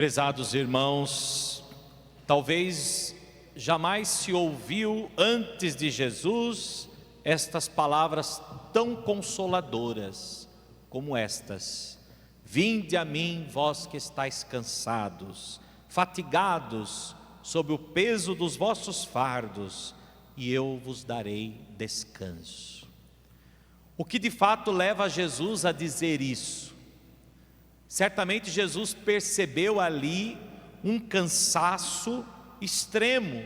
Prezados irmãos, talvez jamais se ouviu antes de Jesus estas palavras tão consoladoras como estas: vinde a mim, vós que estáis cansados, fatigados, sob o peso dos vossos fardos, e eu vos darei descanso. O que de fato leva Jesus a dizer isso? Certamente Jesus percebeu ali um cansaço extremo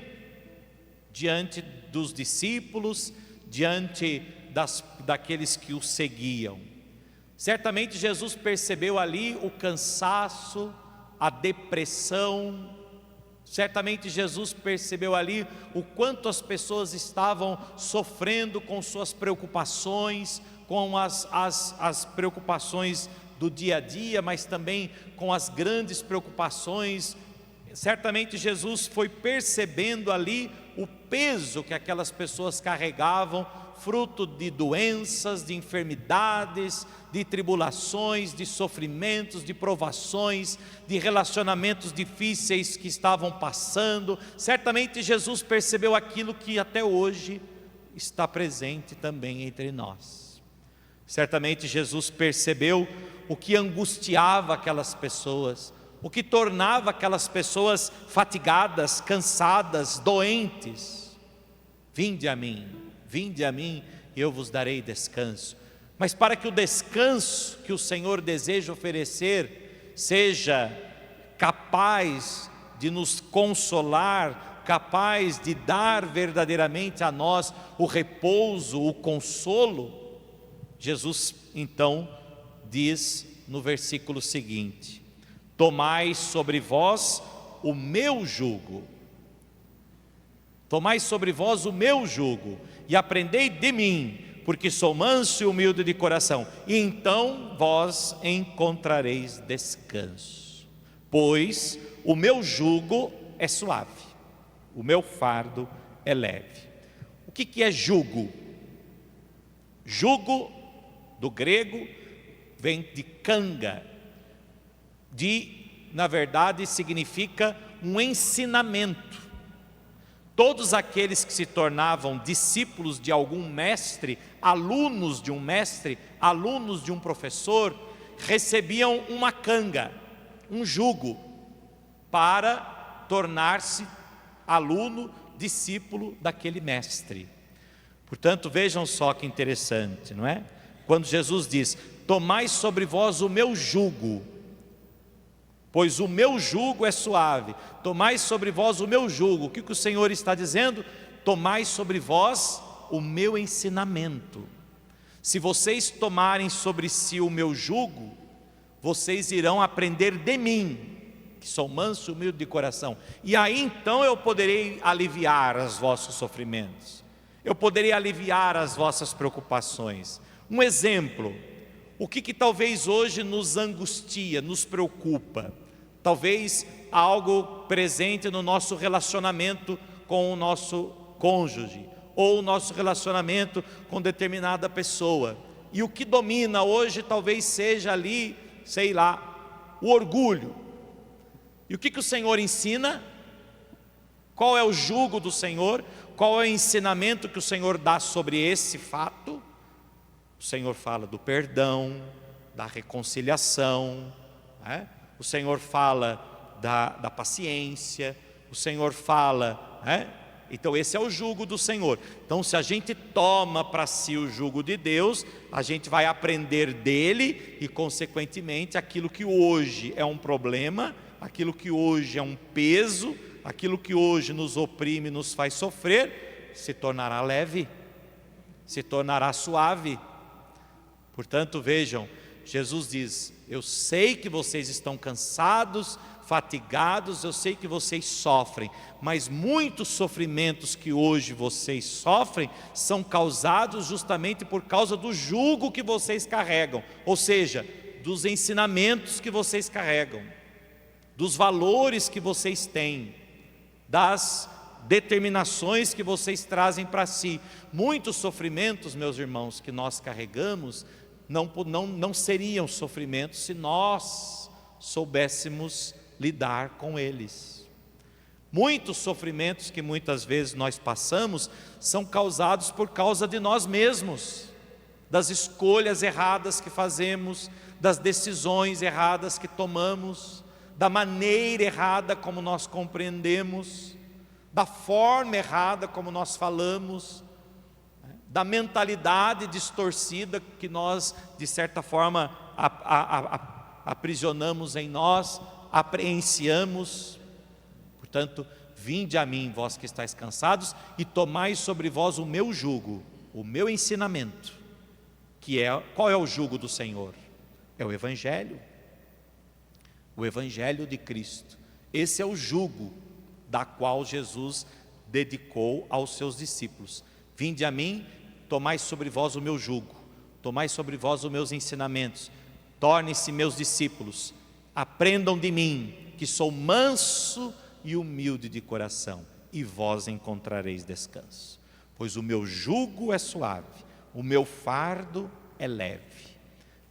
diante dos discípulos, diante daqueles que o seguiam. Certamente Jesus percebeu ali o cansaço, a depressão. Certamente Jesus percebeu ali o quanto as pessoas estavam sofrendo com suas preocupações, com as preocupações do dia a dia, mas também com as grandes preocupações. Certamente Jesus foi percebendo ali o peso que aquelas pessoas carregavam, fruto de doenças, de enfermidades, de tribulações, de sofrimentos, de provações, de relacionamentos difíceis que estavam passando. Certamente Jesus percebeu aquilo que até hoje está presente também entre nós. Certamente Jesus percebeu o que angustiava aquelas pessoas, o que tornava aquelas pessoas fatigadas, cansadas, doentes. Vinde a mim, e eu vos darei descanso. Mas para que o descanso que o Senhor deseja oferecer seja capaz de nos consolar, capaz de dar verdadeiramente a nós o repouso, o consolo, Jesus então diz no versículo seguinte: tomai sobre vós o meu jugo. Tomai sobre vós o meu jugo e aprendei de mim, porque sou manso e humilde de coração, e então vós encontrareis descanso. Pois o meu jugo é suave, o meu fardo é leve. O que é jugo? Jugo, do grego, vem de canga, na verdade significa um ensinamento. Todos aqueles que se tornavam discípulos de algum mestre, alunos de um mestre, alunos de um professor, recebiam uma canga, um jugo, para tornar-se aluno, discípulo daquele mestre. Portanto, vejam só que interessante, não é? Quando Jesus diz: tomai sobre vós o meu jugo, pois o meu jugo é suave. Tomai sobre vós o meu jugo. O que o Senhor está dizendo? Tomai sobre vós o meu ensinamento. Se vocês tomarem sobre si o meu jugo, vocês irão aprender de mim, que sou manso e humilde de coração. E aí então eu poderei aliviar os vossos sofrimentos. Eu poderei aliviar as vossas preocupações. Um exemplo: o que talvez hoje nos angustia, nos preocupa? Talvez algo presente no nosso relacionamento com o nosso cônjuge, ou o nosso relacionamento com determinada pessoa. E o que domina hoje talvez seja ali, sei lá, o orgulho. E o que o Senhor ensina? Qual é o jugo do Senhor? Qual é o ensinamento que o Senhor dá sobre esse fato? O Senhor fala do perdão, da reconciliação, né? O Senhor fala da paciência, o Senhor fala, né? Então esse é o jugo do Senhor. Então se a gente toma para si o jugo de Deus, a gente vai aprender dele e consequentemente aquilo que hoje é um problema, aquilo que hoje é um peso, aquilo que hoje nos oprime, nos faz sofrer, se tornará leve, se tornará suave. Portanto, vejam, Jesus diz: eu sei que vocês estão cansados, fatigados, eu sei que vocês sofrem, mas muitos sofrimentos que hoje vocês sofrem são causados justamente por causa do jugo que vocês carregam, ou seja, dos ensinamentos que vocês carregam, dos valores que vocês têm, das determinações que vocês trazem para si. Muitos sofrimentos, meus irmãos, que nós carregamos não seriam sofrimentos se nós soubéssemos lidar com eles. Muitos sofrimentos que muitas vezes nós passamos são causados por causa de nós mesmos, das escolhas erradas que fazemos, das decisões erradas que tomamos, da maneira errada como nós compreendemos, da forma errada como nós falamos, da mentalidade distorcida que nós, de certa forma, aprisionamos em nós, apreensamos. Portanto, vinde a mim, vós que estáis cansados, e tomai sobre vós o meu jugo, o meu ensinamento, qual é o jugo do Senhor? É o Evangelho de Cristo. Esse é o jugo da qual Jesus dedicou aos seus discípulos. Vinde a mim, tomai sobre vós o meu jugo, tomai sobre vós os meus ensinamentos, tornem-se meus discípulos, aprendam de mim, que sou manso e humilde de coração, e vós encontrareis descanso. Pois o meu jugo é suave, o meu fardo é leve.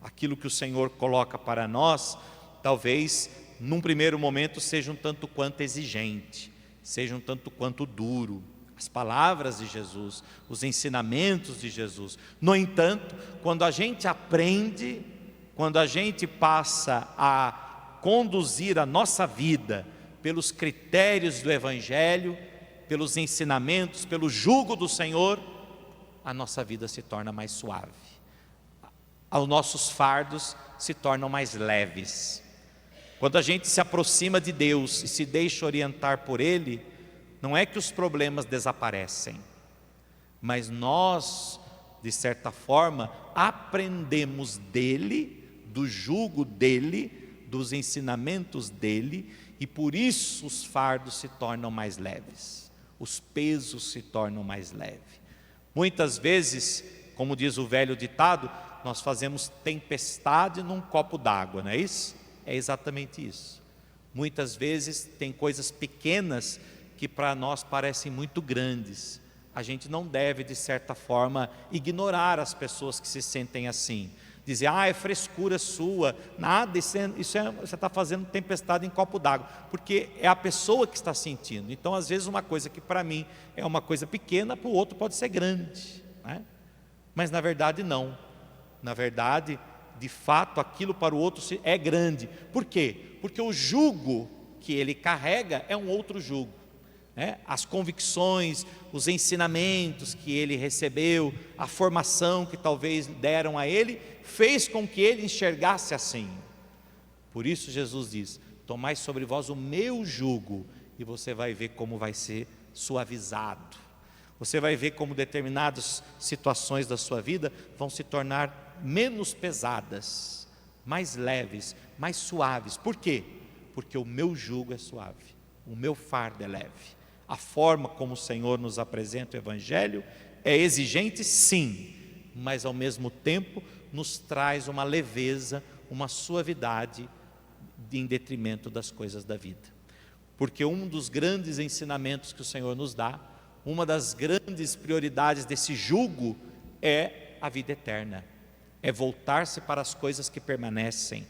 Aquilo que o Senhor coloca para nós, talvez num primeiro momento seja um tanto quanto exigente, seja um tanto quanto duro, as palavras de Jesus, os ensinamentos de Jesus. No entanto, quando a gente aprende, quando a gente passa a conduzir a nossa vida pelos critérios do Evangelho, pelos ensinamentos, pelo jugo do Senhor, a nossa vida se torna mais suave, os nossos fardos se tornam mais leves. Quando a gente se aproxima de Deus e se deixa orientar por Ele, não é que os problemas desaparecem, mas nós, de certa forma, aprendemos dEle, do jugo dEle, dos ensinamentos dEle, e por isso os fardos se tornam mais leves, os pesos se tornam mais leves. Muitas vezes, como diz o velho ditado, nós fazemos tempestade num copo d'água, não é isso? É exatamente isso. Muitas vezes tem coisas pequenas que para nós parecem muito grandes. A gente não deve, de certa forma, ignorar as pessoas que se sentem assim. Dizer, é frescura sua, nada, você está fazendo tempestade em copo d'água, porque é a pessoa que está sentindo. Então, às vezes, uma coisa que para mim é uma coisa pequena, para o outro pode ser grande, né? Mas na verdade não. Na verdade, de fato, aquilo para o outro é grande. Por quê? Porque o jugo que ele carrega é um outro jugo, né? As convicções, os ensinamentos que ele recebeu, a formação que talvez deram a ele, fez com que ele enxergasse assim. Por isso Jesus diz, tomai sobre vós o meu jugo, e você vai ver como vai ser suavizado. Você vai ver como determinadas situações da sua vida vão se tornar menos pesadas, mais leves, mais suaves. Por quê? Porque o meu jugo é suave, o meu fardo é leve. A forma como o Senhor nos apresenta o Evangelho é exigente, sim, mas ao mesmo tempo nos traz uma leveza, uma suavidade em detrimento das coisas da vida. Porque um dos grandes ensinamentos que o Senhor nos dá, uma das grandes prioridades desse jugo é a vida eterna, é voltar-se para as coisas que permanecem,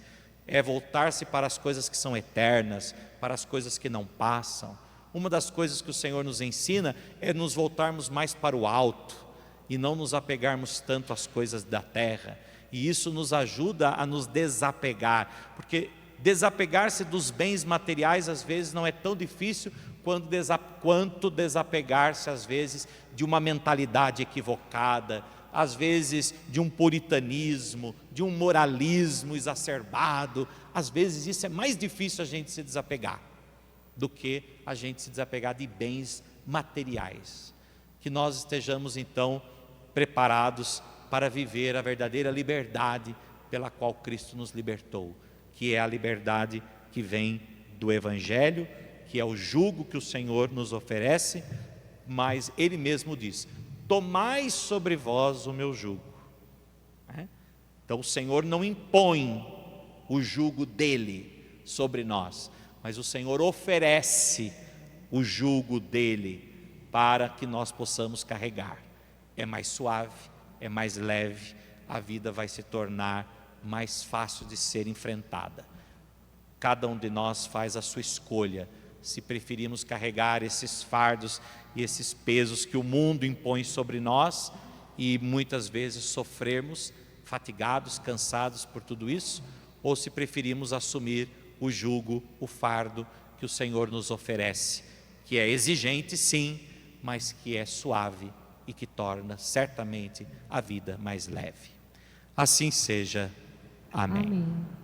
é voltar-se para as coisas que são eternas, para as coisas que não passam. Uma das coisas que o Senhor nos ensina é nos voltarmos mais para o alto e não nos apegarmos tanto às coisas da terra, e isso nos ajuda a nos desapegar, porque desapegar-se dos bens materiais às vezes não é tão difícil quanto desapegar-se às vezes de uma mentalidade equivocada, às vezes de um puritanismo, de um moralismo exacerbado. Às vezes isso é mais difícil a gente se desapegar do que a gente se desapegar de bens materiais. Que nós estejamos então preparados para viver a verdadeira liberdade pela qual Cristo nos libertou, que é a liberdade que vem do Evangelho, que é o jugo que o Senhor nos oferece, mas Ele mesmo diz, tomai sobre vós o meu jugo. Então o Senhor não impõe o jugo dEle sobre nós, mas o Senhor oferece o jugo dEle para que nós possamos carregar. É mais suave, é mais leve, a vida vai se tornar mais fácil de ser enfrentada. cada um de nós faz a sua escolha, se preferimos carregar esses fardos e esses pesos que o mundo impõe sobre nós e muitas vezes sofrermos, fatigados, cansados por tudo isso, ou se preferimos assumir o jugo, o fardo que o Senhor nos oferece, que é exigente sim, mas que é suave e que torna certamente a vida mais leve. Assim seja. Amém. Amém.